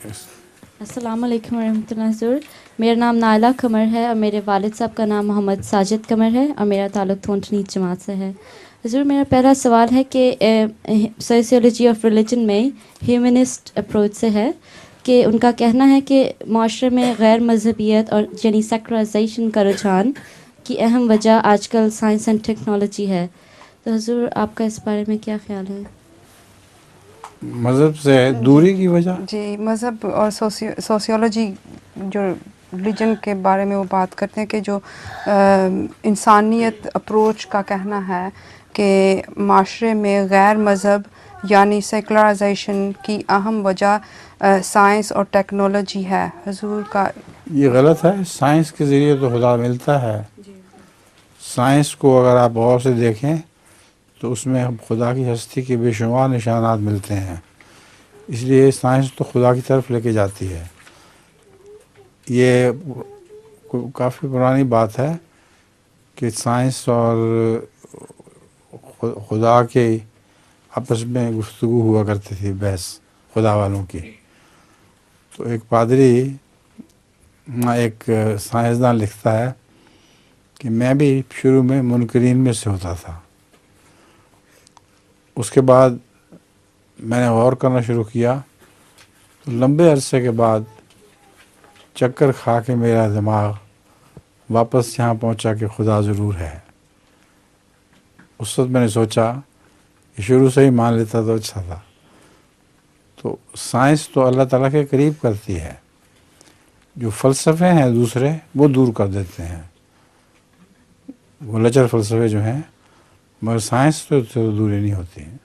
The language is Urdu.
السلام علیکم ورحمۃ اللہ حضور. میرا نام نائلہ قمر ہے اور میرے والد صاحب کا نام محمد ساجد قمر ہے اور میرا تعلق تھونٹنی جماعت سے ہے. حضور میرا پہلا سوال ہے کہ سوسیولوجی آف ریلیجن میں ہیومنسٹ اپروچ سے ہے کہ ان کا کہنا ہے کہ معاشرے میں غیر مذہبیت اور یعنی سیکولرائزیشن کا رجحان کی اہم وجہ آج کل سائنس اینڈ ٹیکنالوجی ہے. تو حضور آپ کا اس بارے میں کیا خیال ہے؟ مذہب سے دوری کی وجہ؟ جی، مذہب اور سوسیولوجی جو ریلیجن کے بارے میں وہ بات کرتے ہیں کہ جو انسانیت اپروچ کا کہنا ہے کہ معاشرے میں غیر مذہب یعنی سیکولرائزیشن کی اہم وجہ سائنس اور ٹیکنالوجی ہے. حضور کا یہ غلط ہے. سائنس کے ذریعے تو خدا ملتا ہے. سائنس کو اگر آپ غور سے دیکھیں تو اس میں خدا کی ہستی کے بے شمار نشانات ملتے ہیں. اس لیے سائنس تو خدا کی طرف لے کے جاتی ہے. یہ کافی پرانی بات ہے کہ سائنس اور خدا کے آپس میں گفتگو ہوا کرتی تھی، بحث خدا والوں کی. تو ایک پادری، ایک سائنسدان لکھتا ہے کہ میں بھی شروع میں منکرین میں سے ہوتا تھا. اس کے بعد میں نے غور کرنا شروع کیا تو لمبے عرصے کے بعد چکر کھا کے میرا دماغ واپس یہاں پہنچا کہ خدا ضرور ہے. اس وقت میں نے سوچا کہ شروع سے ہی مان لیتا تو اچھا تھا. تو سائنس تو اللہ تعالیٰ کے قریب کرتی ہے، جو فلسفے ہیں دوسرے وہ دور کر دیتے ہیں، وہ لچر فلسفے جو ہیں، مگر سائنس تو دوری نہیں ہوتی ہیں.